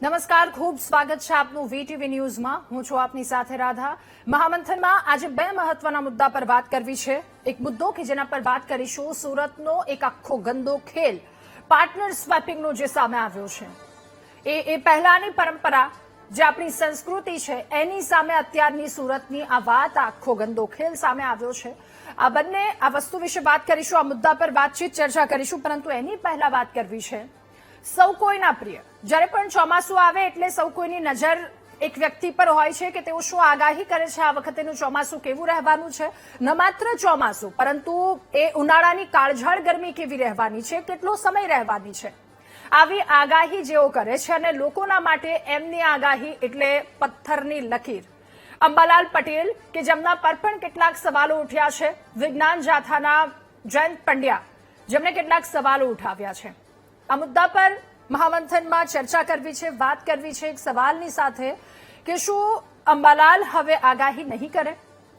નમસ્કાર, ખૂબ સ્વાગત છે આપનું વીટીવી ન્યૂઝમાં. હું છું આપની સાથે રાધા. મહામંથનમાં આજે બે મહત્વના મુદ્દા પર વાત કરવી છે. એક મુદ્દો કે જેના પર વાત કરીશું, સુરતનો એક આખો ગંદો ખેલ પાર્ટનર સ્વેપિંગનો જે સામે આવ્યો છે. એ પહેલાની પરંપરા જે આપણી સંસ્કૃતિ છે એની સામે અત્યારની સુરતની આ વાત, આખો ગંદો ખેલ સામે આવ્યો છે. આ વસ્તુ વિશે વાત કરીશું, આ મુદ્દા પર વાતચીત ચર્ચા કરીશું, પરંતુ એની પહેલા વાત કરવી છે સૌ કોઈના પ્રિય. જ્યારે પણ ચોમાસું આવે એટલે સૌ કોઈની નજર એક વ્યક્તિ પર હોય છે કે તેઓ શું આગાહી કરે છે, આ વખતેનું ચોમાસું કેવું રહેવાનું છે. ન માત્ર ચોમાસું, પરંતુ એ ઉનાળાની કાળઝાળ ગરમી કેવી રહેવાની છે, કેટલો સમય રહેવાની છે, આવી આગાહી જેઓ કરે છે. અને લોકોના માટે એમની આગાહી એટલે પથ્થરની લકીર. અંબાલાલ પટેલ કે જેમના પર પણ કેટલાક સવાલો ઉઠ્યા છે, વિજ્ઞાન જાથાના જયંત પંડ્યા જેમણે કેટલાક સવાલો ઉઠાવ્યા છે. આ મુદ્દા પર મહામંથનમાં ચર્ચા કરવી છે, વાત કરવી છે એક સવાલની સાથે કે શું અંબાલાલ હવે આગાહી નહીં કરે,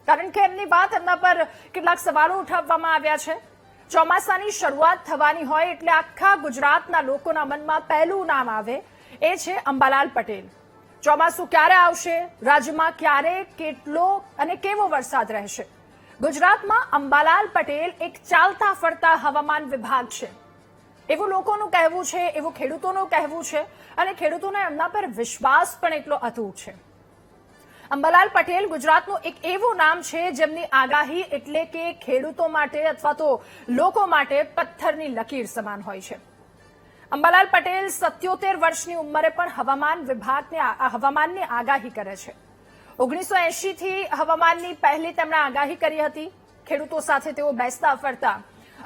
કારણ કે એમની વાત, એમના પર કેટલાક સવાલો ઉઠાવવામાં આવ્યા છે. ચોમાસાની શરૂઆત થવાની હોય એટલે આખા ગુજરાતના લોકોના મનમાં પહેલું નામ આવે એ છે અંબાલાલ પટેલ. ચોમાસું ક્યારે આવશે, રાજ્યમાં ક્યારે, કેટલો અને કેવો વરસાદ રહેશે. ગુજરાતમાં અંબાલાલ પટેલ એક ચાલતા ફરતા હવામાન વિભાગ છે એવું લોકોનું કહેવું છે, એવું ખેડૂતોનું કહેવું છે, અને ખેડૂતોને એમના પર વિશ્વાસ પણ એટલો અતૂટ છે. અંબાલાલ પટેલ ગુજરાતનું એક એવું નામ છે જેમની આગાહી એટલે કે ખેડૂતો માટે અથવા તો લોકો માટે પથ્થરની લકીર સમાન હોય છે. અંબાલાલ પટેલ 77 વર્ષની ઉંમરે પણ હવામાનની આગાહી કરે છે. 1980 થી હવામાનની પહેલી તેમણે આગાહી કરી હતી. ખેડૂતો સાથે તેઓ બેસતા ફરતા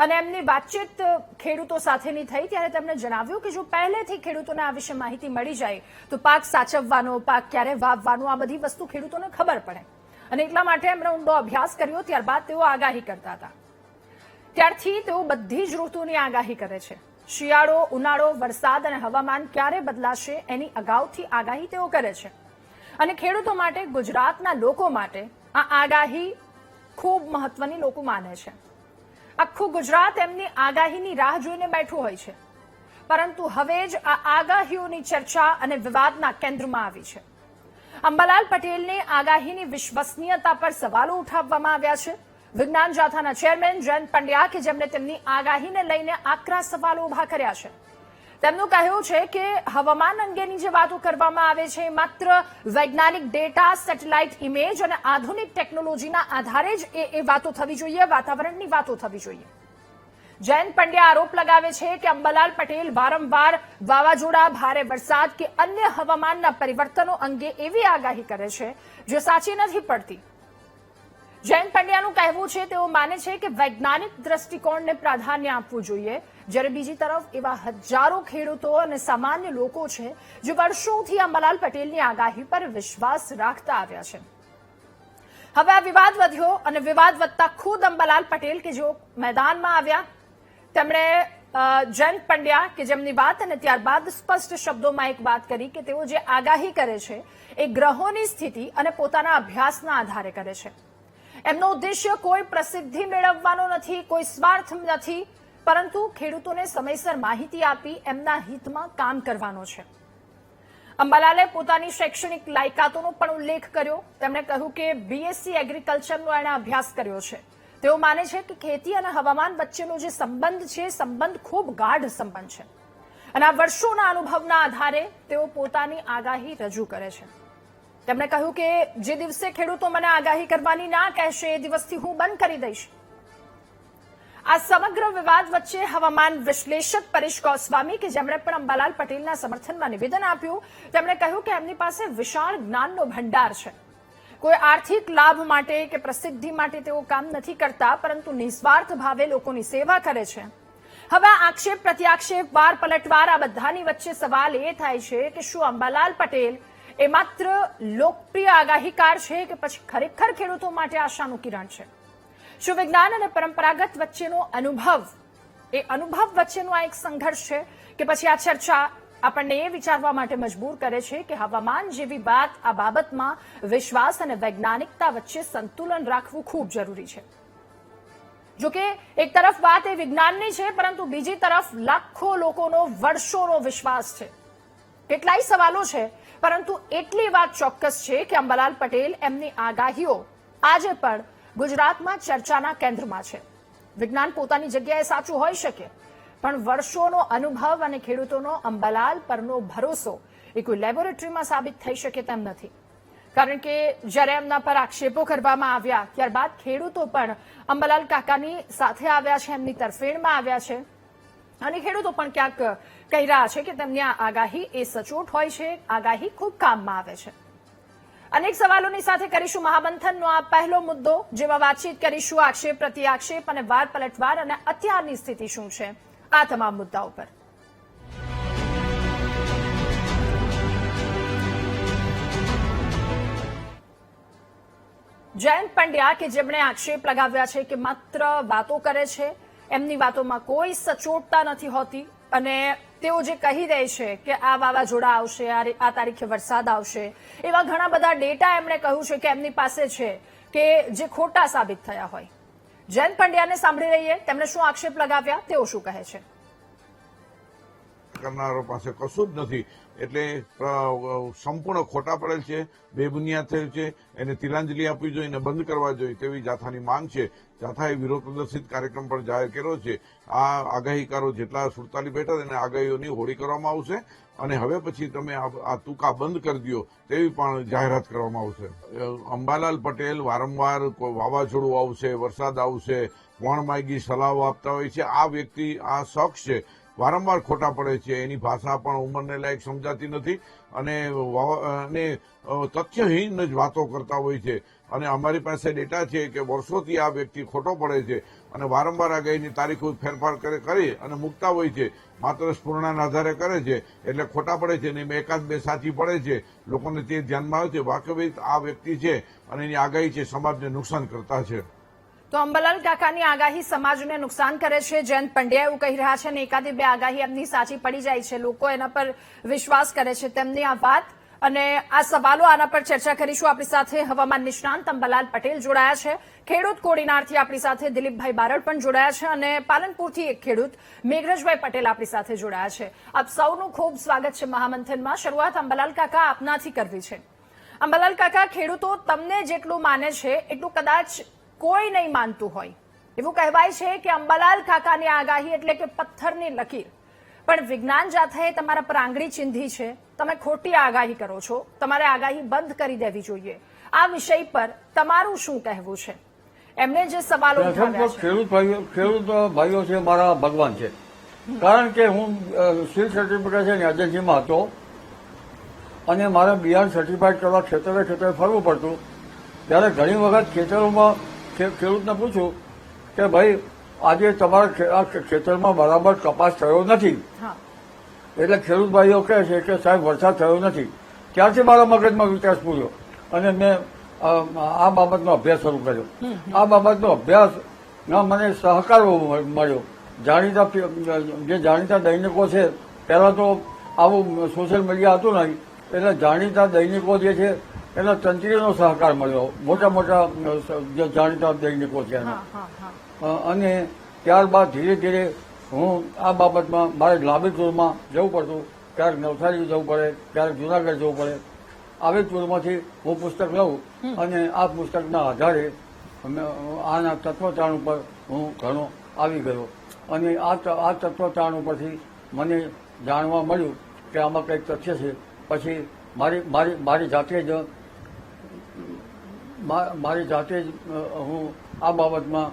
અને એમની વાતચીત ખેડૂતો સાથેની થઈ ત્યારે તેમણે જણાવ્યું કે જો પહેલેથી ખેડૂતોને આ વિશે માહિતી મળી જાય તો પાક સાચવવાનો, પાક ક્યારે વાવવાનો, આ બધી વસ્તુ ખેડૂતોને ખબર પડે. અને એટલા માટે એમણે ઊંડો અભ્યાસ કર્યો. ત્યારબાદ તેઓ આગાહી કરતા હતા. ત્યારથી તેઓ બધી જ ઋતુની આગાહી કરે છે. શિયાળો, ઉનાળો, વરસાદ અને હવામાન ક્યારે બદલાશે એની અગાઉથી આગાહી તેઓ કરે છે. અને ખેડૂતો માટે, ગુજરાતના લોકો માટે આ આગાહી ખૂબ મહત્વની લોકો માને છે. આખું ગુજરાત એમની આગાહીની રાહ જોઈને બેઠું હોય છે. પરંતુ હવે જ આ આગાહીઓની ચર્ચા અને વિવાદના કેન્દ્રમાં આવી છે. અંબાલાલ પટેલની આગાહીની વિશ્વસનીયતા પર સવાલો ઉઠાવવામાં આવ્યા છે. વિજ્ઞાન જાથાના ચેરમેન જયંત પંડ્યા કે જેમણે તેમની આગાહીને લઈને આકરા સવાલો ઉભા કર્યા છે. તેમનું કહેવું છે કે હવામાન અંગેની જે વાતો કરવામાં આવે છે એ માત્ર વૈજ્ઞાનિક ડેટા, સેટેલાઇટ ઇમેજ અને આધુનિક ટેકનોલોજીના આધારે જ એ વાતો થવી જોઈએ, વાતાવરણની વાતો થવી જોઈએ. જયંત પંડ્યા આરોપ લગાવે છે કે અંબાલાલ પટેલ વારંવાર વાવાઝોડા, ભારે વરસાદ કે અન્ય હવામાનના પરિવર્તનો અંગે એવી આગાહી કરે છે જે સાચી નથી પડતી. જયંત પંડ્યાનું કહેવું છે, તેઓ માને છે કે વૈજ્ઞાનિક દ્રષ્ટિકોણને પ્રાધાન્ય આપવું જોઈએ. જ્યારે બીજી તરફ એવા હજારો ખેડૂતો અને સામાન્ય લોકો છે જે વર્ષોથી અંબાલાલ પટેલની આગાહી પર વિશ્વાસ રાખતા આવ્યા છે. હવે આ વિવાદ વધ્યો અને વિવાદ વધતા ખુદ અંબાલાલ પટેલ કે જેઓ મેદાનમાં આવ્યા, તેમણે જયંત પંડ્યા કે જેમની વાત અને ત્યારબાદ સ્પષ્ટ શબ્દોમાં એક વાત કરી કે તેઓ જે આગાહી કરે છે એ ગ્રહોની સ્થિતિ અને પોતાના અભ્યાસના આધારે કરે છે. એમનો ઉદ્દેશ્ય કોઈ પ્રસિદ્ધિ મેળવવાનો નથી, કોઈ સ્વાર્થ નથી, પરંતુ ખેડૂતોને સમયસર માહિતી આપી એમના હિતમાં કામ કરવાનો છે. અંબાલાલે પોતાની શૈક્ષણિક લાયકાતોનો પણ ઉલ્લેખ કર્યો. તેમણે કહ્યું કે બીએસસી એગ્રીકલ્ચરનો એણે અભ્યાસ કર્યો છે. તેઓ માને છે કે ખેતી અને હવામાન વચ્ચેનો જે સંબંધ છે, સંબંધ ખૂબ ગાઢ સંબંધ છે. અને આ વર્ષોના અનુભવના આધારે તેઓ પોતાની આગાહી રજૂ કરે છે. તેમણે કહ્યું કે જે દિવસે ખેડૂતો મને આગાહી કરવાની ના કહેશે એ દિવસથી હું બંધ કરી દઈશ. આ સમગ્ર વિવાદ વચ્ચે હવામાન વિશ્લેષક પરેશ ગોસ્વામી કે જેમણે પણ અંબાલાલ પટેલના સમર્થનમાં નિવેદન આપ્યું, તેમણે કહ્યું કે એમની પાસે વિશાળ જ્ઞાનનો ભંડાર છે. કોઈ આર્થિક લાભ માટે કે પ્રસિદ્ધિ માટે તેઓ કામ નથી કરતા, પરંતુ નિસ્વાર્થ ભાવે લોકોની સેવા કરે છે. હવે આ આક્ષેપ પ્રત્યાક્ષેપ, વાર પલટવાર, આ બધાની વચ્ચે સવાલ એ થાય છે કે શું અંબાલાલ પટેલ એ માત્ર લોકપ્રિય આગાહીકાર છે કે પછી ખરેખર ખેડૂતો માટે આશાનું કિરણ છે? શું વિજ્ઞાન અને પરંપરાગત વચ્ચેનો અનુભવ વચ્ચેનો આ એક સંઘર્ષ છે કે પછી આ ચર્ચા આપણને એ વિચારવા માટે મજબૂર કરે છે કે હવામાન જેવી વાત, આ બાબતમાં વિશ્વાસ અને વૈજ્ઞાનિકતા વચ્ચે સંતુલન રાખવું ખૂબ જરૂરી છે. જોકે એક તરફ વાત એ વિજ્ઞાનની છે, પરંતુ બીજી તરફ લાખો લોકોનો વર્ષોનો વિશ્વાસ છે. કેટલાય સવાલો છે, પરંતુ એટલી વાત ચોક્કસ છે કે અંબાલાલ પટેલ એમની આગાહીઓ આજે પણ ગુજરાતમાં ચર્ચાના કેન્દ્રમાં છે. વિજ્ઞાન પોતાની જગ્યાએ સાચું હોઈ શકે, પણ વર્ષોનો અનુભવ અને ખેડૂતોનો અંબાલાલ પરનો ભરોસો એ કોઈ લેબોરેટરીમાં સાબિત થઈ શકે તેમ નથી. કારણ કે જ્યારે એમના પર આક્ષેપો કરવામાં આવ્યા ત્યારબાદ ખેડૂતો પણ અંબાલાલ કાકાની સાથે આવ્યા છે, એમની તરફેણમાં આવ્યા છે, અને ખેડૂતો પણ ક્યાંક કહી રહ્યા છે કે તેમની આ આગાહી એ સચોટ હોય છે, આગાહી ખૂબ કામમાં આવે છે. અનેક સવાલોની સાથે કરીશું મહામંથનનો આ પહેલો મુદ્દો, જેમાં વાતચીત કરીશું આક્ષેપ પ્રતિ આક્ષેપ અને વાર પલટવાર અને અત્યારની સ્થિતિ શું છે આ તમામ મુદ્દાઓ પર. જયંત પંડ્યા કે જેમણે આક્ષેપ લગાવ્યા છે કે માત્ર વાતો કરે છે, એમની વાતોમાં કોઈ સચોટતા નથી હોતી, અને તેઓ જે કહી દે છે કે આ વાવાઝોડા આવશે, આ તારીખે વરસાદ આવશે, એવા ઘણા બધા ડેટા એમણે કહ્યું છે કે એમની પાસે છે કે જે ખોટા સાબિત થયા હોય. જયંત પંડ્યાને સાંભળી રહીએ તેમણે શું આક્ષેપ લગાવ્યા, તેઓ શું કહે છે. કરનારો પાસે કશું જ નથી, એટલે સંપૂર્ણ ખોટા પડેલ છે, બેબુનિયાદ થયેલ છે. એને તિલાંજલિ આપવી જોઈએ અને બંધ કરવા જોઈએ તેવી જાથાની માંગ છે. જાથાએ વિરોધ પ્રદર્શિત કાર્યક્રમ પણ જાહેર કર્યો છે. આ આગાહીકારો જેટલા સુરતાલી બેઠા એને આગાહીઓની હોળી કરવામાં આવશે, અને હવે પછી તમે આ ટૂંકા બંધ કરી દો તેવી પણ જાહેરાત કરવામાં આવશે. અંબાલાલ પટેલ વારંવાર વાવાઝોડું આવશે, વરસાદ આવશે, વણ માગી સલાહો આપતા હોય છે. આ વ્યક્તિ, આ શખ્સ છે, વારંવાર ખોટા પડે છે. એની ભાષા પણ ઉંમરને લાયક સમજાતી નથી, અને તથ્યહીન જ વાતો કરતા હોય છે. અને અમારી પાસે ડેટા છે કે વર્ષોથી આ વ્યક્તિ ખોટો પડે છે અને વારંવાર આગાહીની તારીખો ફેરફાર કરી અને મૂકતા હોય છે. માત્ર સ્ફૂર્ણાના આધારે કરે છે, એટલે ખોટા પડે છે. અને એકાદ બે સાચી પડે છે, લોકોને તે ધ્યાનમાં આવે છે. વાસ્તવિક આ વ્યક્તિ છે અને એની આગાહી છે સમાજને નુકસાન કરતા છે. તો અંબાલાલ કાકાની આગાહી સમાજને નુકસાન કરે છે, જયંત પંડ્યા એવું કહી રહ્યા છે, અને એકાદી બે આગાહી એમની સાચી પડી જાય છે, લોકો એના પર વિશ્વાસ કરે છે. તેમની આ વાત અને આ સવાલો, આના પર ચર્ચા કરીશું. આપણી સાથે હવામાન નિષ્ણાંત અંબાલાલ પટેલ જોડાયા છે, ખેડૂત કોડીનારથી આપણી સાથે દિલીપભાઈ બારડ પણ જોડાયા છે, અને પાલનપુરથી એક ખેડૂત મેઘરજભાઈ પટેલ આપણી સાથે જોડાયા છે. આપ સૌનું ખૂબ સ્વાગત છે મહામંથનમાં. શરૂઆત અંબાલાલ કાકા આપનાથી કરવી છે. અંબાલાલ કાકા, ખેડૂતો તમને જેટલું માને છે એટલું કદાચ કોઈ નહીં માનતું હોય. એવું કહેવાય છે કે અંબાલાલ કાકાની આગાહી એટલે કે પથ્થરની લકીર, પણ વિજ્ઞાન જાથાએ તમારા પર આંગળી ચીંધી છે. તમે ખોટી આગાહી કરો છો, તમારે આગાહી બંધ કરી દેવી જોઈએ. આ વિષય પર તમારું શું કહેવું છે? એમને જે સવાલો ખેડૂત ભાઈઓ છે મારા ભગવાન છે, કારણ કે હું સીડ સર્ટિફિકેશન એજન્સીમાં હતો અને મારે બિયારણ સર્ટિફાઈડ કરવા ખેતરે ફરવું પડતું. ત્યારે ઘણી વખત ખેતરોમાં ખેડૂતને પૂછું કે ભાઈ આજે તમારા ખેતરમાં બરાબર કપાસ થયો નથી, એટલે ખેડૂત ભાઈઓ કહે છે કે સાહેબ વરસાદ થયો નથી. ત્યારથી મારા મગજમાં વિકાસ પૂર્યો અને મેં આ બાબતનો અભ્યાસ શરૂ કર્યો. આ બાબતનો અભ્યાસમાં મને સહકાર મળ્યો. જાણીતા દૈનિકો છે, પહેલા તો આવું સોશિયલ મીડિયા હતું નહીં, એટલે જાણીતા દૈનિકો જે છે એનો તંત્રીનો સહકાર મળ્યો, મોટા જે જાણીતા દૈનિકો છે એનો. અને ત્યારબાદ ધીરે ધીરે હું આ બાબતમાં મારે લાંબી ટૂરમાં જવું પડતું, ક્યારેક નવસારી જવું પડે, ક્યારેક જુનાગઢ જવું પડે. આવી ટૂરમાંથી હું પુસ્તક લઉં અને આ પુસ્તકના આધારે આના તત્વચારણ ઉપર હું ઘણો આવી ગયો. અને આ તત્વચારણ ઉપરથી મને જાણવા મળ્યું કે આમાં કંઈક તથ્ય છે. પછી મારી જાતે જ હું આ બાબતમાં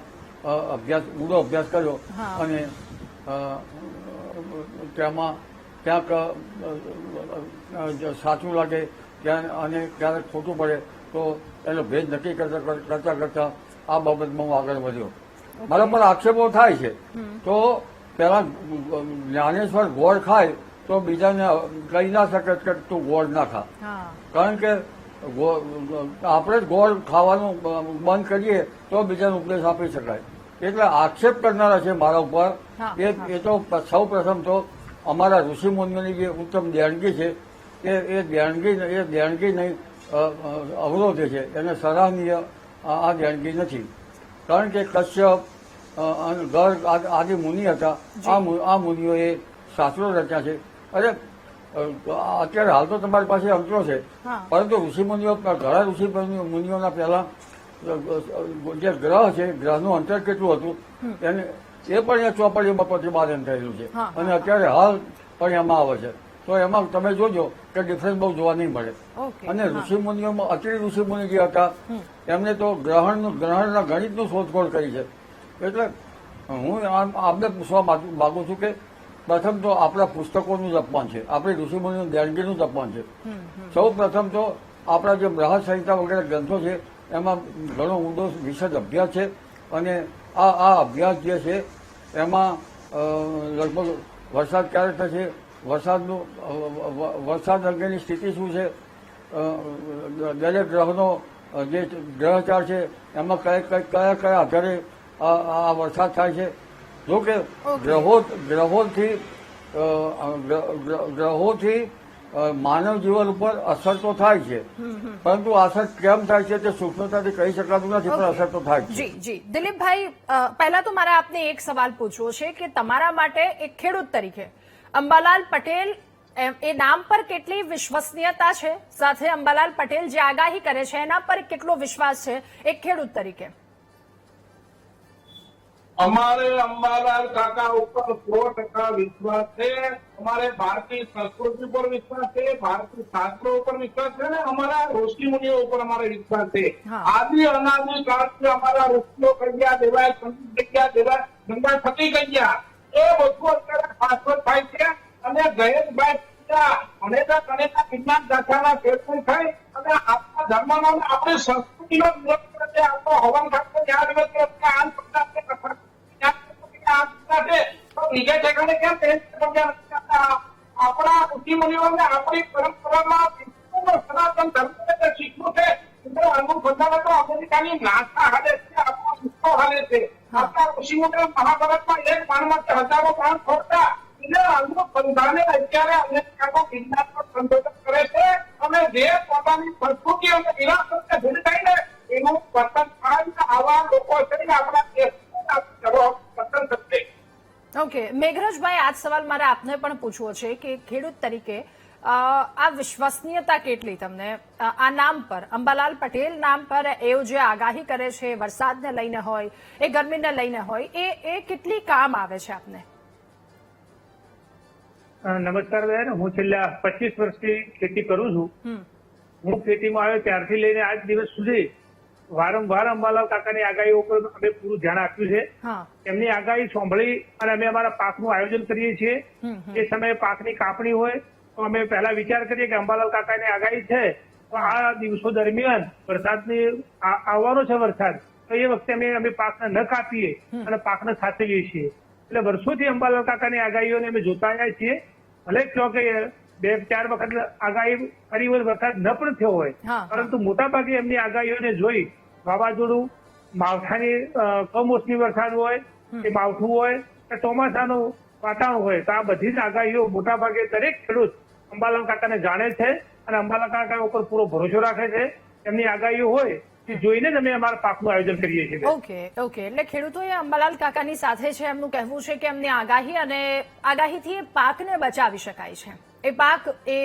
ઊંડો અભ્યાસ કર્યો અને તેમાં ક્યાંક સાચું લાગે અને ક્યારેક ખોટું પડે તો એનો ભેદ નક્કી કરતા આ બાબતમાં હું આગળ વધ્યો. મારા પર આક્ષેપો થાય છે તો પેલા જ્ઞાનેશ્વર ગોળ ખાય તો બીજાને કહી ના શકે કે તું ગોળ ના ખા, કારણ કે આપણે જ ગોળ ખાવાનું બંધ કરીએ તો બીજાને ઉપદેશ આપી શકાય. એટલે આક્ષેપ કરનારા છે મારા ઉપર એ તો સૌ પ્રથમ તો અમારા ઋષિ મુનિઓની જે ઉત્તમ દેણગી છે એ દેણગી નહીં અવરોધે છે, એને સરાહનીય આ દેણગી નથી. કારણ કે કશ્યપ ગર્ગ આદિ મુનિ હતા, આ મુનિઓએ શાસ્ત્રો રચ્યા છે. અરે અત્યારે હાલ તો તમારી પાસે અંતરો છે, હા. પરંતુ ઋષિમુનિઓ ઘણા ઋષિમુનિઓના પહેલા જે ગ્રહ છે ગ્રહનું અંતર કેટલું હતું એને એ પણ અહીંયા ચોપડીમાં પ્રતિપાદન થયેલું છે. હા, અને અત્યારે હાલ પણ એમાં આવે છે, તો એમાં તમે જોજો કે ડિફરન્સ બહુ જોવા નહીં મળે. ઓકે, અને હા. ઋષિમુનિઓમાં અત્યારે ઋષિમુનિ જે હતા એમને તો ગ્રહણના ગણિતનું શોધખોળ કરી છે. એટલે હું આપને પૂછવા માંગુ છું કે પ્રથમ તો આપણા પુસ્તકોનું જ અપમાન છે, આપણી ઋષિમુનિનું દેણગીનું જ અપમાન છે. સૌ પ્રથમ તો આપણા જે બૃહદ સંહિતા વગેરે ગ્રંથો છે એમાં ઘણો ઊંડો વિશદ અભ્યાસ છે. અને આ અભ્યાસ જે છે એમાં લગભગ વરસાદ ક્યારે થશે, વરસાદ અંગેની સ્થિતિ શું છે, દરેક ગ્રહનો જે ગ્રહચાર છે એમાં કયા કયા આધારે આ વરસાદ થાય છે. જો કે ગ્રહોથી માનવ જીવન ઉપર અસર તો થાય છે, પરંતુ આ અસર કેમ થાય છે તે સૂક્ષ્મતાથી કહી શકાતું નથી, પણ અસર તો થાય છે. જી જી દિલીપભાઈ, પહેલા તો મારે આપને એક સવાલ પૂછવો છે કે તમારા માટે એક ખેડૂત તરીકે અંબાલાલ પટેલ એ નામ પર કેટલી વિશ્વસનીયતા છે, સાથે અંબાલાલ પટેલ જે આગાહી કરે છે એના પર કેટલો વિશ્વાસ છે એક ખેડૂત તરીકે? અમારે અંબાલાલ કાકા ઉપર 100% વિશ્વાસ છે. અમારે ભારતીય સંસ્કૃતિ પર વિશ્વાસ છે, ભારતીય શાસ્ત્રો ઉપર વિશ્વાસ છે અને અમારા ઋષિ મુનિઓ ઉપર અમારે વિશ્વાસ છે. હા. આદિ અનાદિ કાળથી અમારા ઋષિઓ કન્યા દેવાય, સંત કન્યા દેવાય, ગંગા સતી કન્યા, એ વસ્તુ અત્યારે શાશ્વત થાય છે. અને જયેશભાઈ અનેકા વિજ્ઞાન દાખાના ફેરફાર થાય અને આપણા ધર્મનો અને આપણી સંસ્કૃતિનો વિરોધ કરે છે. આપણો હવન ખાતો જ્યાં દિવસ કરે છે, આન પ્રકાર બીજા ઠેકાણે કેમ આપણા ઋષિ મુનિઓને આપણી પરંપરામાં સનાતન ધર્મ શીખવું છે. અનુસંધાન તો અમેરિકાની નાસા હાલે છે, આપણો વિશ્વ હાલે છે. આપણા ઋષિ મુનિઓ મહાભારતમાં એક બાણમાંથી હજારો બાણ છોડતા અનુસંધાને અત્યારે અમેરિકાનો વિજ્ઞાન પર સંશોધન કરે છે. અને જે પોતાની સંસ્કૃતિ અને વિરાસતને ભૂલી જાય ને એનું પતન થાય. આવા લોકો છે આપણા દેશ પતન થશે. ઓકે, મેઘરાજભાઈ, આજ સવાલ મારે આપને પણ પૂછવો છે કે ખેડૂત તરીકે આ વિશ્વસનીયતા કેટલી તમને આ નામ પર, અંબાલાલ પટેલ નામ પર એઓ જે આગાહી કરે છે વરસાદને લઈને હોય, એ ગરમીને લઈને હોય, એ કેટલી કામ આવે છે આપને? નમસ્કાર બેન, હું છેલ્લા 25 વર્ષથી ખેતી કરું છું. હું ખેતીમાં આવ્યો ત્યારથી લઈને આજ દિવસ સુધી વારંવાર અંબાલાલ કાકાની આગાહીઓ ઉપર અમે પૂરું ધ્યાન આપ્યું છે. એમની આગાહી સાંભળી અને અમે અમારા પાકનું આયોજન કરીએ છીએ. એ સમયે પાકની કાપણી હોય તો અમે પહેલા વિચાર કરીએ કે અંબાલાલ કાકાની આગાહી છે તો આ દિવસો દરમિયાન વરસાદની આવવાનો છે વરસાદ, તો એ વખતે અમે પાકને ન કાપીએ અને પાકને સાચવીએ છીએ. એટલે વર્ષોથી અંબાલાલ કાકાની આગાહીઓને અમે જોતા આવ્યા છીએ. ભલે કહો કે 2-4 વખત આગાહી ફરી વરસાદ ન પણ થયો હોય, પરંતુ મોટાભાગે એમની આગાહીઓને જોઈ વાવાઝોડું, માવઠાની કમોસમી વરસાદ હોય કે માવઠું હોય કે ચોમાસાનું વાતાવરણ હોય, તો આ બધી જ આગાહીઓ મોટાભાગે દરેક ખેડૂત અંબાલાલ કાકાને જાણે છે અને અંબાલાલ કાકા ઉપર પૂરો ભરોસો રાખે છે. એમની આગાહીઓ હોય એ જોઈને જ અમે અમારા પાકનું આયોજન કરીએ છીએ. ઓકે, એટલે ખેડૂતોએ અંબાલાલ કાકાની સાથે છે, એમનું કહેવું છે કે એમની આગાહી અને આગાહીથી એ પાકને બચાવી શકાય છે. એ પાક એ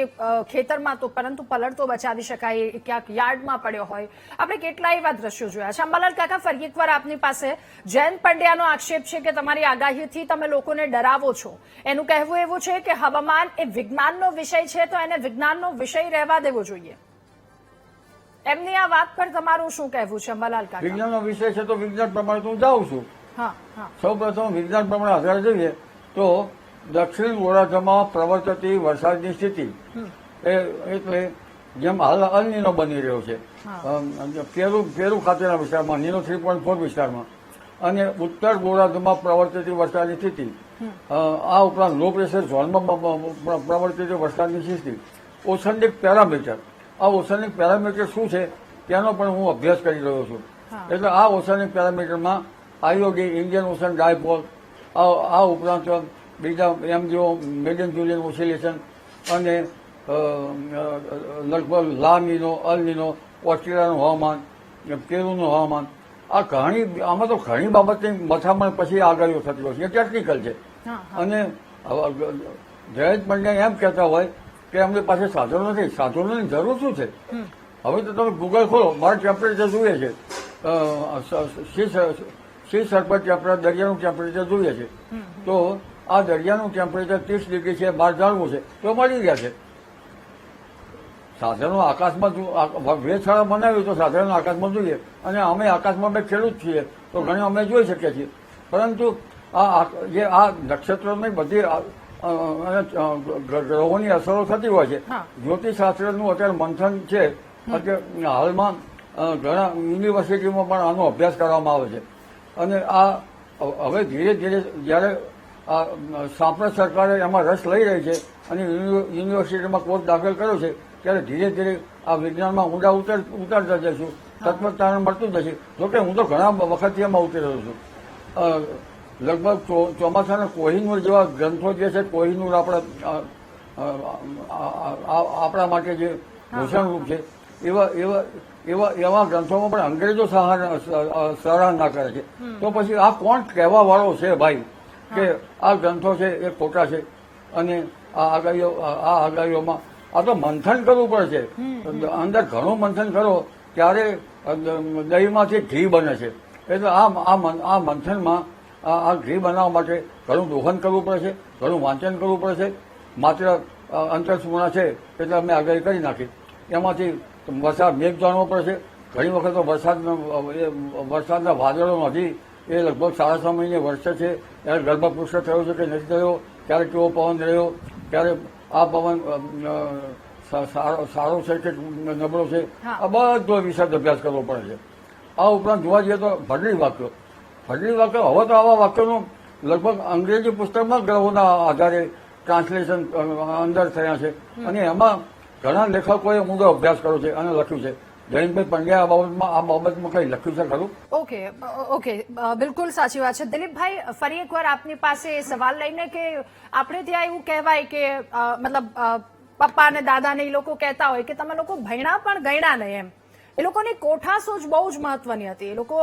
ખેતરમાં તો પરંતુ પલળતો બચાવી શકાય, ક્યાંક યાર્ડમાં પડ્યો હોય. આપણે કેટલા એવા દ્રશ્યો જોયા છે. અંબાલાલ કાકા, ફરી એકવાર આપની પાસે જયંત પંડ્યાનો આક્ષેપ છે કે તમારી આગાહીથી તમે લોકોને ડરાવો છો. એનું કહેવું એવું છે કે હવામાન એ વિજ્ઞાનનો વિષય છે તો એને વિજ્ઞાનનો વિષય રહેવા દેવો જોઈએ. એમની આ વાત પર તમારું શું કહેવું છે અંબાલાલ કાકા? વિજ્ઞાનનો વિષય છે તો વિજ્ઞાન પ્રમાણે હું જાઉં છું. સૌ પ્રથમ વિજ્ઞાન પ્રમાણે આધાર જોઈએ તો દક્ષિણ ગોળાર્ધમાં પ્રવર્તતી વરસાદની સ્થિતિ એટલે જેમ હાલ અલ નીનો બની રહ્યો છે પેરુ ખાતેના વિસ્તારમાં, નીનો 3.4 વિસ્તારમાં, અને ઉત્તર ગોળાર્ધમાં પ્રવર્તતી વરસાદની સ્થિતિ, આ ઉપરાંત લો પ્રેશર ઝોનમાં પ્રવર્તતી વરસાદની સ્થિતિ, ઓશનિક પેરામીટર. આ ઓશનિક પેરામીટર શું છે તેનો પણ હું અભ્યાસ કરી રહ્યો છું. એટલે આ ઓશનિક પેરામીટરમાં આઈઓડી, ઇન્ડિયન ઓશન ડાયપોલ, આ ઉપરાંત બીજા MJO, મેડન જુલિયન ઓસિલેશન, અને લગભગ લા નીનો, અલ નીનો, ઓસ્ટ્રેલિયાનું હવામાન, પેરુનું હવામાન, આમાં તો ઘણી બાબતની મથામણ પછી આગાહીઓ થતી હોય છે. એ ટેકનિકલ છે. અને જયેશ પંડ્યા એમ કહેતા હોય કે એમની પાસે સાધનો નથી. સાધનોની જરૂર શું છે? હવે તો તમે ગૂગલ ખોલો, મારે ટેમ્પરેચર જોઈએ છે, સી સરફેસ ટેમ્પરેચર, દરિયાનું ટેમ્પરેચર જોઈએ છે, તો આ દરિયાનું ટેમ્પરેચર 30 ડિગ્રી છે, બહાર જાણવું છે તો મળી ગયા છે. સાધનો આકાશમાં વેધશાળા બનાવી તો સાધનો આકાશમાં જોઈએ, અને અમે આકાશમાં બે ખેડૂત છીએ તો ઘણી અમે જોઈ શકીએ છીએ. પરંતુ જે આ નક્ષત્રોની બધી ગ્રહોની અસરો થતી હોય છે, જ્યોતિષશાસ્ત્રનું અત્યારે મંથન છે. અત્યારે હાલમાં ઘણા યુનિવર્સિટીમાં પણ આનો અભ્યાસ કરવામાં આવે છે. અને આ હવે ધીરે ધીરે જયારે સાંપ્રત સરકારે એમાં રસ લઈ રહી છે અને યુનિવર્સિટીમાં કોર્સ દાખલ કર્યો છે, ત્યારે ધીરે ધીરે આ વિજ્ઞાનમાં ઊંડા ઉતારતા જઈશું, તત્વજ્ઞાન મળતું જશે. જોકે હું તો ઘણા વખતથી એમાં ઉતરી રહ્યો છું. લગભગ ચોમાસાના કોહિનૂર જેવા ગ્રંથો જે છે, કોહિનૂર આપણા માટે જે ભૂષણરૂપ છે, એવા ગ્રંથોમાં પણ અંગ્રેજો સરાહના કરે છે. તો પછી આ કોણ કહેવા વાળો છે ભાઈ કે આ ગ્રંથો છે એ ખોટા છે? અને આ આગાહીઓમાં આ તો મંથન કરવું પડશે. અંદર ઘણું મંથન કરો ત્યારે દહીંમાંથી ઘી બને છે. એટલે આ મંથનમાં આ ઘી બનાવવા માટે ઘણું દોહન કરવું પડશે, ઘણું વાંચન કરવું પડશે. માત્ર અંતરસૂણા છે એટલે અમે આગાહી કરી નાખી. એમાંથી મેઘ જાણવો પડશે. ઘણી વખત તો વરસાદના વાદળો નથી, એ લગભગ 6.5 મહિને વર્ષે છે. ત્યારે ગર્ભપુષ્ટ થયો છે કે નથી થયો, ક્યારે કેવો પવન રહ્યો, ક્યારે આ પવન સારો છે કે નબળો છે, આ બધો વિશદ અભ્યાસ કરવો પડે છે. આ ઉપરાંત જોવા જઈએ તો ભડલી વાક્યો, હવે તો આવા વાક્યોનું લગભગ અંગ્રેજી પુસ્તકમાં ગ્રહોના આધારે ટ્રાન્સલેશન અંદર થયા છે. અને એમાં ઘણા લેખકોએ ઊંડો અભ્યાસ કર્યો છે અને લખ્યું છે. જયંતભાઈ પંડ્યા આ બાબતમાં કઈ લખ્યું છે ખરું? ઓકે, બિલકુલ સાચી વાત છે. દિલીપભાઈ, ફરી એકવાર આપની પાસે એ સવાલ લઈને કે આપણે ત્યાં એવું કહેવાય કે મતલબ પપ્પા અને દાદા ને એ લોકો કહેતા હોય કે તમે લોકો ભણ્યા પણ ગણ્યા નહીં એમ. એ લોકોની કોઠાસૂઝ બહુ જ મહત્વની હતી. એ લોકો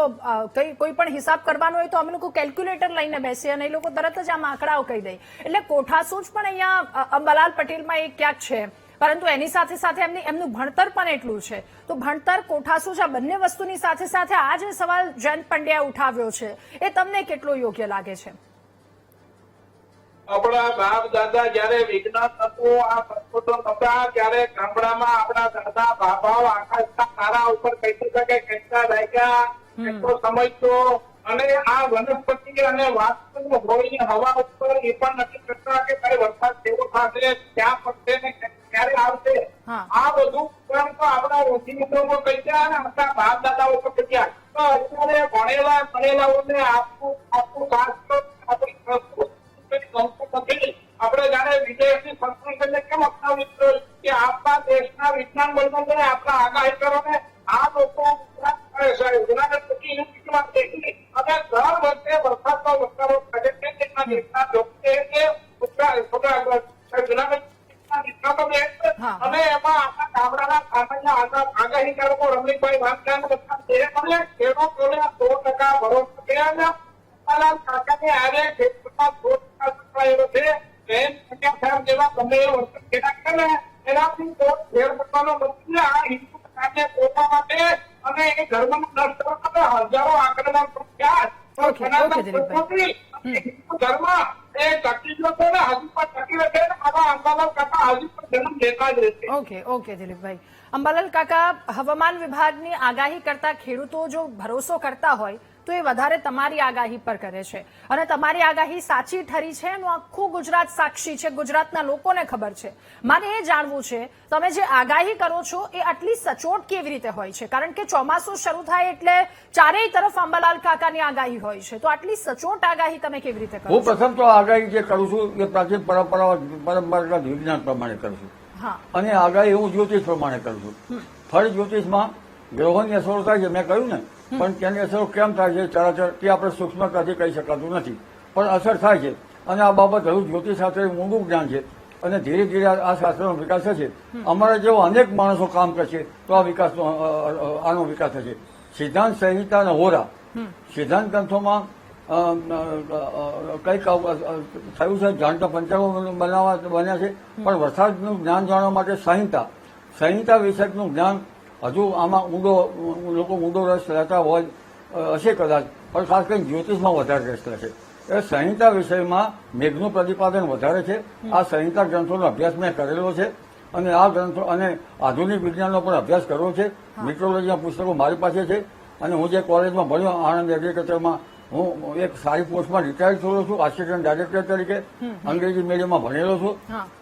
કોઈ પણ હિસાબ કરવાનો હોય તો અમે લોકો કેલ્ક્યુલેટર લઈને બેસીએ અને એ લોકો તરત જ આમ આંકડાઓ કહી દે. એટલે કોઠાસૂઝ પણ અહીંયા અંબાલાલ પટેલમાં એ ક્યાંક છે, પરંતુ એની સાથે સાથે એમનું ભણતર પણ એટલું છે. તો ભણતર, કોઠાસૂઝ, આ બંને વસ્તુની સાથે સાથે આ જે સવાલ જયંત પંડ્યાએ ઉઠાવ્યો છે એ તમને કેટલો યોગ્ય લાગે છે? આપણા બાપ દાદા જયારે વિજ્ઞાન હતું, આ સંશોધન હતા, ત્યારે ગામડામાં આપણા દાદા બાબાઓ આકાશના તારા ઉપર કહી શકે કેટલા દાયકા, કેટલો સમય તો, અને આ વનસ્પતિ અને વાસ્તવ હોય હવા ઉપર એ પણ નથી કરતા કે ભાઈ વરસાદ કેવો થશે, ક્યાં પડશે ને ક્યારે આવશે. આ બધું પણ તો આપણા ઋષિ મુનિઓમાં કહી ગયા અને આપણા બાપ દાદાઓ પર કહી ગયા. તો અત્યારે ભણેલાઓને આપણું શાસ્ત્ર, આપણી સંસ્કૃતિ આપણે જાણે વિદેશની સંસ્કૃતિને કેમ અપનાવી કે આપણા દેશના વિજ્ઞાન બંધોને આપણા આગાહીકારોને આ લોકો કરે છે. જુનાગઢ યુનિવર્સિટીમાં દેખી અને દર વર્ષે વરસાદનો વધારો કરે છે. તેના દેશના લોકો જુનાગઢ અને એમાં આપણા ગામડાના સામાન્ય આગાહીકારો રમણીકભાઈ વાંચન ખેડૂતોને 100% ભરોસો કર્યા. કાકાને આરે ખેડૂતમાં 100% સંકળાયેલો છે. જેવા ગમે એ વસ્તુ ખેડા કરે એનાથી ફેર પડવાનો નથી. આ હિન્દુ કાને પોતા માટે અને એ ધર્મનો નષ્ટ કરવા હજારો આક્રમણ થયા. ધર્મ એ ટકી ગયો છે ને હજુ પણ ટકી રહેશે. આવા અંબાલાલ કાકા હજુ પણ જન્મ લેતા જ રહેશે. ઓકે દિલીપભાઈ. અંબાલાલ કાકા, હવામાન વિભાગની આગાહી કરતા ખેડૂતો જો ભરોસો કરતા હોય તો એ વધારે તમારી આગાહી પર કરે છે, અને તમારી આગાહી સાચી ઠરી છે એનું આખું ગુજરાત સાક્ષી છે, ગુજરાતના લોકોને ખબર છે. મારે એ જાણવું છે, તમે જે આગાહી કરો છો એ આટલી સચોટ કેવી રીતે હોય છે? કારણ કે ચોમાસું શરૂ થાય એટલે ચારેય તરફ અંબાલાલ કાકાની આગાહી હોય છે, તો આટલી સચોટ આગાહી તમે કેવી રીતે કરો છો? હું પ્રથમ તો આગાહી જે કરું છું એ પ્રાચીન પરંપરાગત વિજ્ઞાન પ્રમાણે કરું છું, અને આગાહી હું જ્યોતિષ પ્રમાણે કરું છું. ફળ જ્યોતિષમાં ગ્રહોની અસરો થાય છે, મેં કહ્યું ને, પણ તેની અસરો કેમ થાય છે ચરાચર તે આપણે સૂક્ષ્મતાથી કહી શકાતું નથી, પણ અસર થાય છે. અને આ બાબત હજુ જ્યોતિષ શાસ્ત્ર ઊંડું જ્ઞાન છે, અને ધીરે ધીરે આ શાસ્ત્રનો વિકાસ થશે. અમારા જેવો અનેક માણસો કામ કરશે તો આનો વિકાસ થશે. સિદ્ધાંત સંહિતા અને હોરા, સિદ્ધાંત ગ્રંથોમાં કંઈક થયું છે, જાણતા પંચાંગો બન્યા છે, પણ વરસાદનું જ્ઞાન જાણવા માટે સંહિતા વિષયકનું જ્ઞાન હજુ આમાં લોકો ઊંડો રસ લેતા હોય હશે કદાચ, પણ ખાસ કરીને જ્યોતિષમાં વધારે રસ લે છે. એ સંહિતા વિષયમાં મેઘનું પ્રતિપાદન વધારે છે. આ સંહિતા ગ્રંથોનો અભ્યાસ મેં કરેલો છે અને આ ગ્રંથો અને આધુનિક વિજ્ઞાનનો પણ અભ્યાસ કર્યો છે. મિટ્રોલોજીના પુસ્તકો મારી પાસે છે અને હું જે કોલેજમાં ભણ્યો આણંદ એગ્રીકલ્ચરમાં, હું એક સારી પોસ્ટમાં રિટાયર્ડ થયો છું, આસિસ્ટન્ટ ડાયરેક્ટર તરીકે અંગ્રેજી મીડિયમમાં ભણેલો છું.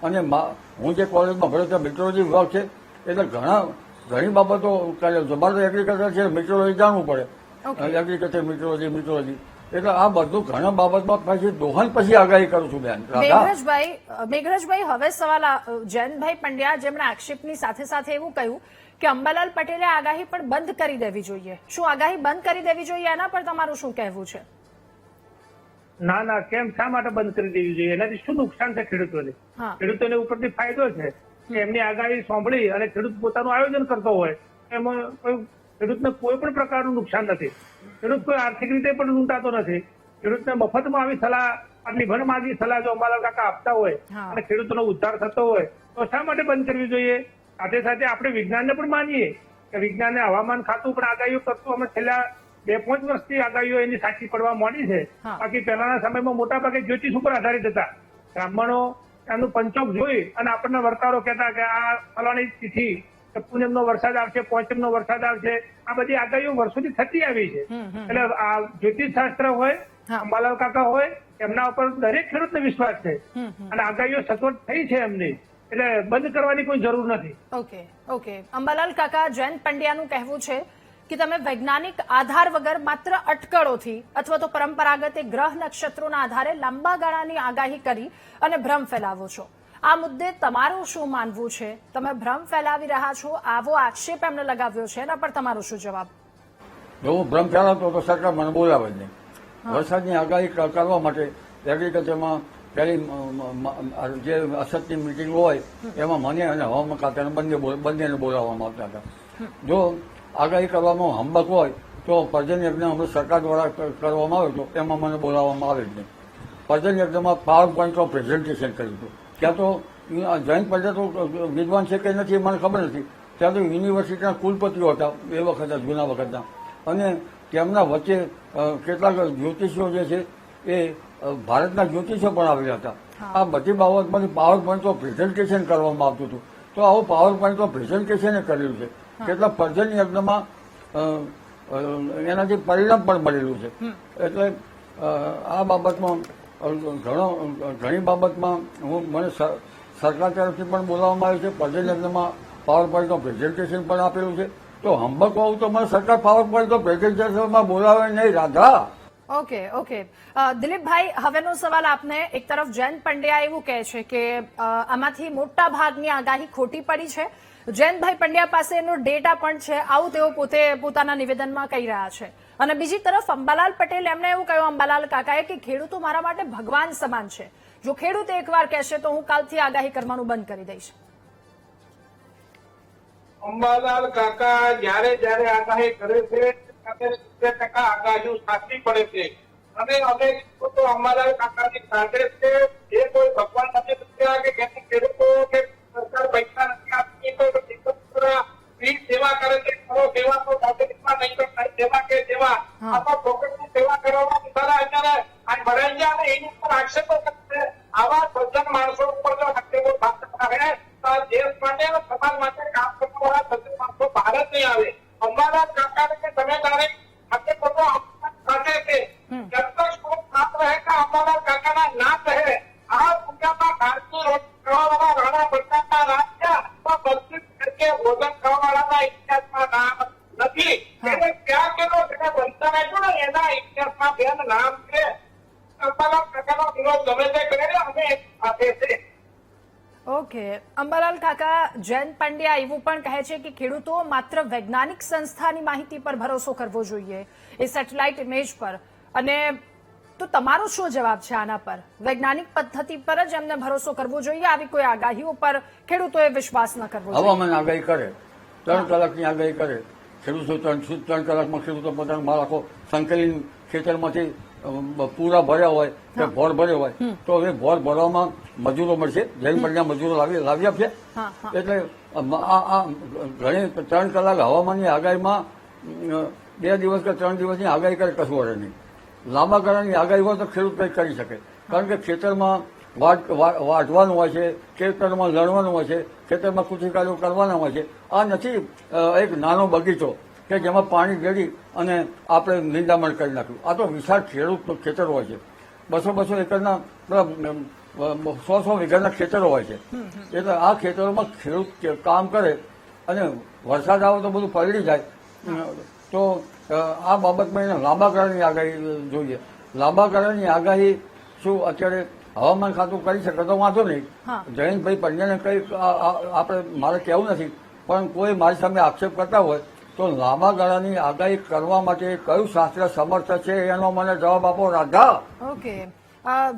અને હું જે કોલેજમાં ભણ્યો ત્યાં મિટ્રોલોજી વિભાગ છે, એટલે ઘણી બાબતો તમારે એગ્રીકલ્ચર છે, મિટ્રોલોજી જાણવું પડે, એગ્રીકલ્ચર મિટ્રોલોજી એટલે આ બધું ઘણા બાબતમાં પછી દોહન પછી આગાહી કરું છું બેન. મેઘરજભાઈ, હવે સવાલ જયંતભાઈ પંડ્યા જેમણે આક્ષેપની સાથે સાથે એવું કહ્યું કે અંબાલાલ પટેલે આગાહી પણ બંધ કરી દેવી જોઈએ. શું આગાહી બંધ કરી દેવી જોઈએ? એના પર તમારું શું કહેવું છે? ના, કેમ, શા માટે બંધ કરી દેવી જોઈએ? એનાથી શું નુકસાન છે ખેડૂતોને? ખેડૂતોને ઉપરથી ફાયદો છે કે એમની આગાહી સાંભળી અને ખેડૂત પોતાનું આયોજન કરતો હોય, એમાં ખેડૂતને કોઈ પણ પ્રકારનું નુકસાન નથી. ખેડૂત કોઈ આર્થિક રીતે પણ લૂંટાતો નથી. ખેડૂતને મફતમાં આવી સલાહ, આટલી ભનમાગી સલાહ જો અંબાલાલ કાકા આપતા હોય અને ખેડૂતોનો ઉદ્ધાર થતો હોય તો શા માટે બંધ કરવી જોઈએ? સાથે સાથે આપણે વિજ્ઞાનને પણ માનીએ કે વિજ્ઞાનને હવામાન ખાતું પણ આગાહીઓ કરતું અમે છેલ્લા 2-5 વર્ષથી આગાહીઓ એની સાચી પડવા માંડી છે. બાકી પહેલાના સમયમાં મોટા ભાગે જ્યોતિષ ઉપર આધારિત હતા. બ્રાહ્મણો એમનું પંચોક જોઈ અને આપણને વર્તારો કહેતા કે આ ફલાણી તિથિ પૂનમનો વરસાદ આવશે, પોંચમનો વરસાદ આવશે. આ બધી આગાહીઓ વર્ષોથી થતી આવી છે. એટલે આ જ્યોતિષ શાસ્ત્ર હોય, અંબાલાલ કાકા હોય, એમના ઉપર દરેક ખેડૂતને વિશ્વાસ છે અને આગાહીઓ સચોટ થઈ છે એમની, એટલે બંધ કરવાની કોઈ જરૂર નથી. ઓકે. અંબાલાલ કાકા, જયંત પંડ્યાનું કહેવું છે કે તમે વૈજ્ઞાનિક આધાર વગર માત્ર અટકળોથી અથવા તો પરંપરાગત ગ્રહ નક્ષત્રોના આધારે લાંબા ગાળાની આગાહી કરી અને ભ્રમ ફેલાવો છો. આ મુદ્દે તમારું શું માનવું છે? તમે ભ્રમ ફેલાવી રહ્યા છો, આવો આક્ષેપ એમને લગાવ્યો છે, એના પર તમારો શું જવાબ? જો હું ભ્રમ ફેલાવતો તો સરકાર મને બોલાવે જ નહીં. વરસાદની આગાહી કરવા માટે એગ્રીકલ્ચરમાં પેલી જે અસતની મિટિંગ હોય એમાં મને અને હવામાન ખાતાને બંનેને બોલાવવામાં આવતા હતા. જો આગાહી કરવામાં હંબક હોય તો પર્જન યજ્ઞ હમણાં સરકાર દ્વારા કરવામાં આવ્યો હતો, એમાં મને બોલાવવામાં આવે જ નહીં. પર્જન યજ્ઞમાં પાવર પોઈન્ટ પ્રેઝન્ટેશન કર્યું હતું. ત્યાં તો જયંત પંડ્યા તો વિદ્વાન છે કે નથી મને ખબર નથી. ત્યાં તો યુનિવર્સિટીના કુલપતિઓ હતા એ વખતના, જૂના વખતના, અને તેમના વચ્ચે કેટલાક જ્યોતિષીઓ જે છે એ ભારતના જ્યોતિષો પણ આવેલા હતા. આ બધી બાબતમાંથી પાવર પોઈન્ટ ઓફ પ્રેઝન્ટેશન કરવામાં આવતું હતું. તો આવું પાવર પોઈન્ટ ઓફ પ્રેઝન્ટેશન કર્યું છે. કેટલાક પર્જન યજ્ઞમાં એનાથી પરિણામ પણ મળેલું છે. એટલે આ બાબતમાં ઘણી બાબતમાં મને સરકાર તરફથી પણ બોલાવવામાં આવ્યું છે. પર્જન યજ્ઞમાં પાવર પોઈન્ટ ઓફ પ્રેઝન્ટેશન પણ આપેલું છે. તો હંબક હોવું તો મને સરકાર પાવર પોઈન્ટ ઓફ પ્રેઝન્ટેશનમાં બોલાવે નહીં, રાધા. ઓકે. દિલીપભાઈ, હવેનો સવાલ આપને. એક તરફ જયંત પંડ્યા એવું કહે છે કે આમાંથી મોટા ભાગની આગાહી ખોટી પડી છે. જયંતભાઈ પંડ્યા પાસે એનો ડેટા પણ છે, આવું તેઓ પોતે પોતાના નિવેદનમાં કહી રહ્યા છે. અને બીજી તરફ અંબાલાલ પટેલ, એમણે એવું કહ્યું અંબાલાલ કાકાએ કે ખેડૂતો મારા માટે ભગવાન સમાન છે. જો ખેડૂત એકવાર કહેશે તો હું કાલથી આગાહી કરવાનું બંધ કરી દઈશ. અંબાલાલ કાકા જયારે આગાહી કરે છે ત્યારે 70% આગાહીઓ સાચી પડે છે. અને અમે તો અંબાલાલ કાકાની સાથે છે. એ કોઈ ભગવાન નથી પૂછ્યા કે ખેડૂતો કે સરકાર પૈસા નથી આપતી તો સેવા કરે છે. કરો સેવા તો બાબતમાં નહીં તો સેવા કે સેવા આમાં ફોકટની સેવા કરવામાં બિચારા અત્યારે આ ભરાઈ ગયા અને એની ઉપર આક્ષેપો કરશે. આવા સજ્જન માણસો ઉપર જો આક્ષેપો થાય તો દેશ માટે સમાજ માટે કામ કરવાવાળા સજ્જન માણસો ભારત નહીં આવે. અંબાલાલ કાકાને કે તમે તારે આક્ષેપો સાથે છે જબ તક શોધ નામ રહે કે અંબાલાલ કાકાના નામ રહે. આ દુનિયામાં ભારતીય રોજ કરવાવાળા રાણા પ્રતાપના રાજ થયા તો બધી તરીકે ભોજન કરવાવાળાના ઇતિહાસમાં નામ નથી. એને ક્યાં કેલો જેને બંધન આપ્યું ને એના ઇતિહાસમાં બેન નામ છે. અંબાલાલ કાકાનો વિરોધ ગમે તે કરે અમે એક સાથે છે. ઓકે. અંબાલાલ કાકા, જયંત પંડ્યા એવું પણ કહે છે કે ખેડૂતો માત્ર વૈજ્ઞાનિક સંસ્થાની માહિતી પર ભરોસો કરવો જોઈએ, એ સેટેલાઇટ ઇમેજ પર. અને તો તમારો શું જવાબ છે આના પર? વૈજ્ઞાનિક પદ્ધતિ પર જ એમને ભરોસો કરવો જોઈએ, આવી કોઈ આગાહીઓ પર ખેડૂતોએ વિશ્વાસ ન કરવો જોઈએ? હવામાન આગાહી કરે, 3 કલાકની આગાહી કરે, ખેડૂતો 3 કલાકમાં ખેડૂતો પોતાનો માલ આખો સંકલિત ખેતરમાંથી પૂરા ભર્યા હોય કે ભોર ભર્યો હોય તો હવે ભોર ભરવામાં મજૂરો મળશે જૈન પરના મજૂરો લાવી આપશે. એટલે આ ઘણી 3 કલાક હવામાનની આગાહીમાં 2 દિવસ કે 3 દિવસની આગાહી કરે કશું વળે નહીં. લાંબા ગાળાની આગાહી હોય તો ખેડૂત કંઈક કરી શકે, કારણ કે ખેતરમાં વાઢવાનું હોય છે, ખેતરમાં લણવાનું હોય છે, ખેતરમાં કૃષિ કાર્યો કરવાના હોય છે. આ નથી એક નાનો બગીચો કે જેમાં પાણી રેડી અને આપણે નિંદામણ કરી નાખ્યું. આ તો વિશાળ ખેડૂતનું ખેતર હોય છે. 200 એકરના 100 વીઘાના ખેતરો હોય છે. એટલે આ ખેતરોમાં ખેડૂત કામ કરે અને વરસાદ આવે તો બધું પલળી જાય. તો આ બાબતમાં એને લાંબા ગાળાની આગાહી જોઈએ. લાંબા ગાળાની આગાહી શું અત્યારે હવામાન ખાતું કરી શકે તો વાંધો નહીં. જયંતભાઈ પંડ્યાને કંઈ આપણે મારે કહેવું નથી, પણ કોઈ મારી સામે આક્ષેપ કરતા હોય તો લાંબા ગાળાની આગાહી કરવા માટે કયું શાસ્ત્ર સમર્થ છે એનો મને જવાબ આપો રાધા. ઓકે,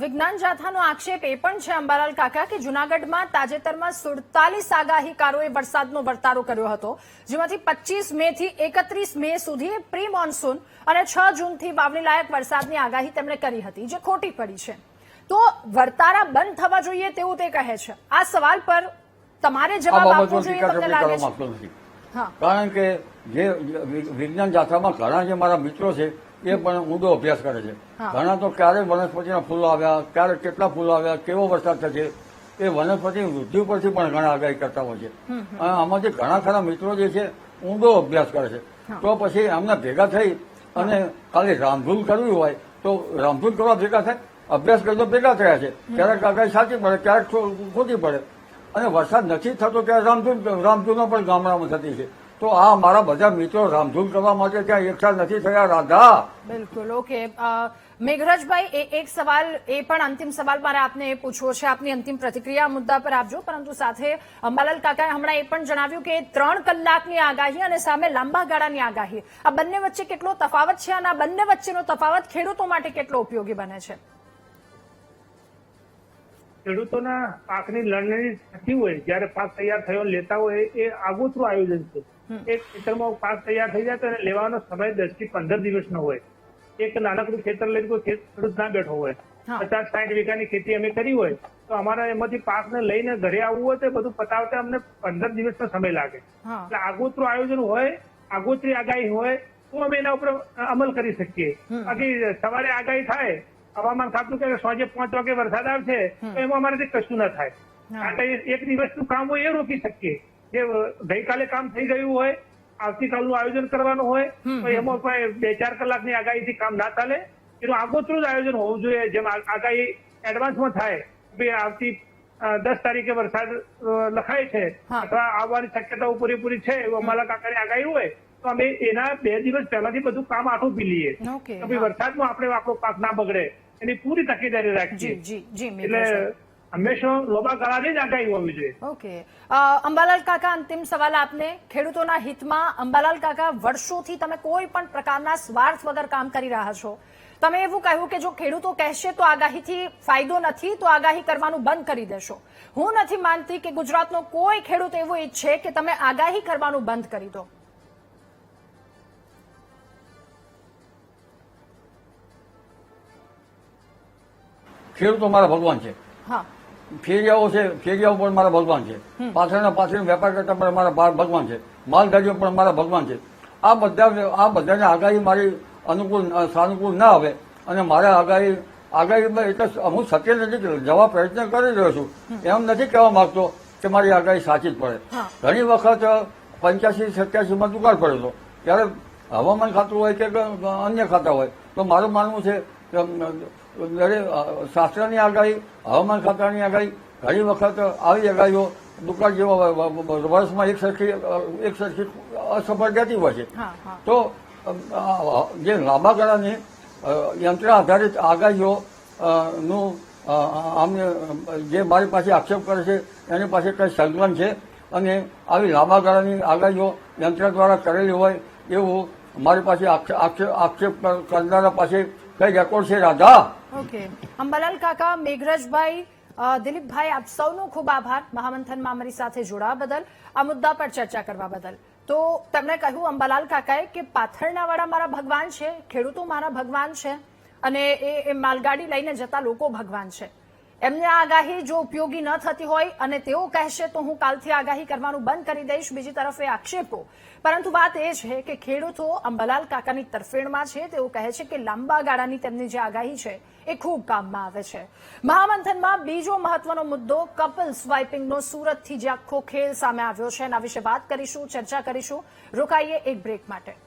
વિજ્ઞાન જાથાનો આક્ષેપ એ પણ છે અંબાલાલ કાકા કે જૂનાગઢમાં તાજેતરમાં 47 આગાહીકારોએ વરસાદનો વર્તારો કર્યો હતો, જેમાંથી 25 મે થી 31 મે સુધી પ્રી મોન્સૂન અને 6 જૂનથી વાવણી લાયક વરસાદની આગાહી તેમણે કરી હતી, જે ખોટી પડી છે. તો વર્તારા બંધ થવા જોઈએ તેવું તે કહે છે. આ સવાલ પર તમારે જવાબ આપવો જોઈએ તમને લાગે છે? કારણ કે જે વિજ્ઞાન જાથામાં ઘણા જે મારા મિત્રો છે એ પણ ઊંડો અભ્યાસ કરે છે. ઘણા તો ક્યારે વનસ્પતિના ફૂલો આવ્યા, ક્યારે કેટલા ફૂલો આવ્યા, કેવો વરસાદ થશે એ વનસ્પતિની વૃદ્ધિ ઉપરથી પણ ઘણા આગાહી કરતા હોય છે. અને આમાંથી ઘણા ખરા મિત્રો જે છે ઊંડો અભ્યાસ કરે છે. તો પછી એમને ભેગા થઈ અને ખાલી રામધૂન કરવી હોય તો રામધૂન કરવા ભેગા થાય, અભ્યાસ કરી તો ભેગા થયા છે. ક્યારેક આગાહી સાચી પડે, ક્યારેક ખોટી પડે. અને વરસાદ નથી થતો ત્યારે રામધૂનો પણ ગામડામાં થતી છે. તો આ મારા બધા મિત્રો રામધૂન કરવા માટે ત્યાં એકસાથ નથી થયા રાધા. બિલકુલ. ઓકે, મેઘરાજભાઈ, એક સવાલ એ પણ અંતિમ સવાલ મારે આપને એ પૂછવો છે, આપની અંતિમ પ્રતિક્રિયા મુદ્દા પર આપજો. પરંતુ સાથે અંબાલાલ કાકાએ હમણાં એ પણ જણાવ્યું કે 3 કલાકની આગાહી અને સામે લાંબા ગાળાની આગાહી, આ બંને વચ્ચે કેટલો તફાવત છે અને આ બંને વચ્ચેનો તફાવત ખેડૂતો માટે કેટલો ઉપયોગી બને છે? ખેડૂતોના પાકની લણણી થતી હોય, જયારે પાક તૈયાર થયો લેતા હોય, એ આગોતરું આયોજન છે. એક ખેતરમાં પાક તૈયાર થઈ જાય તો એને લેવાનો સમય 10 થી 15 દિવસનો હોય. એક નાનકડું ખેતર લઈને કોઈ ખેડૂત ના બેઠો હોય, 50-60 વીઘાની ખેતી અમે કરી હોય તો અમારા એમાંથી પાકને લઈને ઘરે આવવું હોય તો બધું પતાવતા અમને 15 દિવસનો સમય લાગે. એટલે આગોતરું આયોજન હોય, આગોતરી આગાહી હોય તો અમે એના ઉપર અમલ કરી શકીએ. બાકી સવારે આગાહી થાય, હવામાન ખાતું કે સાંજે 5 વાગે વરસાદ આવશે તો એમાં અમારાથી કશું ના થાય. એક દિવસનું કામ હોય એ રોકી શકીએ. જે ગઈકાલે કામ થઈ ગયું હોય, આવતીકાલનું આયોજન કરવાનું હોય તો એમાં કોઈ 2-4 કલાકની આગાહીથી કામ ના ચાલે. એનું આગોતરું જ આયોજન હોવું જોઈએ. જેમ આગાહી એડવાન્સમાં થાય, ભાઈ આવતી 10 તારીખે વરસાદ લખાય છે અથવા આવવાની શક્યતાઓ પૂરેપૂરી છે એવું અમારા કાકાની આગાહી હોય તો અમે એના 2 દિવસ પહેલાથી બધું કામ આઠું પી લઈએ. વરસાદમાં આપણે આપણો પાક ના બગડે એની પૂરી તકેદારી રાખીએ. એટલે હંમેશા લાંબા ગાળાની જ આગાહી હોવી જોઈએ. ઓકે, અંબાલાલ કાકા, અંતિમ સવાલ આપને. ખેડૂતોના હિતમાં અંબાલાલ કાકા, વર્ષોથી તમે કોઈ પણ પ્રકારના સ્વાર્થ વગર કામ કરી રહ્યા છો. તમે એવું કહ્યું કે જો ખેડૂતો કહેશે તો આગાહીથી ફાયદો નથી તો આગાહી કરવાનું બંધ કરી દેશો. હું નથી માનતી કે ગુજરાતનો કોઈ ખેડૂત એવું ઈચ્છે કે તમે આગાહી કરવાનું બંધ કરી દો. ખેડૂતો મારા ભગવાન છે. ફેરિયાઓ છે, ફેરિયાઓ પણ મારા ભગવાન છે. પાછળ વેપાર કરતા પણ મારા ભગવાન છે. માલધારીઓ પણ મારા ભગવાન છે. આ બધાને આગાહી મારી અનુકૂળ સાનુકૂળ ના આવે અને મારે આગાહીમાં એટલે હું સત્ય નથી જવા પ્રયત્ન કરી રહ્યો છું. એમ નથી કહેવા માંગતો કે મારી આગાહી સાચી જ પડે. ઘણી વખત 85-87માં દુકાળ પડ્યો હતો ત્યારે હવામાન ખાતું હોય કે અન્ય ખાતા હોય તો મારું માનવું છે કે શાસ્ત્રની આગાહી, હવામાન ખાતાની આગાહી, ઘણી વખત આવી આગાહીઓ દુકાળ જેવા વર્ષમાં એક સરખી અસફળ જતી હોય છે. તો જે લાંબા ગાળાની યંત્ર આધારિત આગાહીઓ નું અમને જે મારી પાસે આક્ષેપ કરે છે એની પાસે કઈ સંકલન છે અને આવી લાંબા ગાળાની આગાહીઓ યંત્ર દ્વારા કરેલી હોય એવું મારી પાસે આક્ષેપ કરનારા પાસે કઈ રેકોર્ડ છે રાધા. ઓકે, અંબાલાલ કાકા, મેઘરાજભાઈ, દિલીપભાઈ, આપ સૌનો ખૂબ આભાર મહામંથનમાં અમારી સાથે જોડાવા બદલ, આ મુદ્દા પર ચર્ચા કરવા બદલ. તો તેમણે કહ્યું અંબાલાલ કાકાએ કે પાથરણાવાળા મારા ભગવાન છે, ખેડૂતો મારા ભગવાન છે અને એ માલગાડી લઈને જતા લોકો ભગવાન છે. એમને આ આગાહી જો ઉપયોગી ન થતી હોય અને તેઓ કહેશે તો હું કાલથી આગાહી કરવાનું બંધ કરી દઈશ, બીજી તરફ એ આક્ષેપો. પરંતુ વાત એ છે કે ખેડૂતો અંબાલાલ કાકાની તરફેણમાં છે. તેઓ કહે છે કે લાંબા ગાળાની તેમની જે આગાહી છે એ ખૂબ કામમાં આવે છે. મહામંથનમાં બીજો મહત્વનો મુદ્દો કપલ સ્વાઇપિંગનો સુરતથી જે આખો ખેલ સામે આવ્યો છે એના વિશે વાત કરીશું, ચર્ચા કરીશું. રોકાઈએ એક બ્રેક માટે.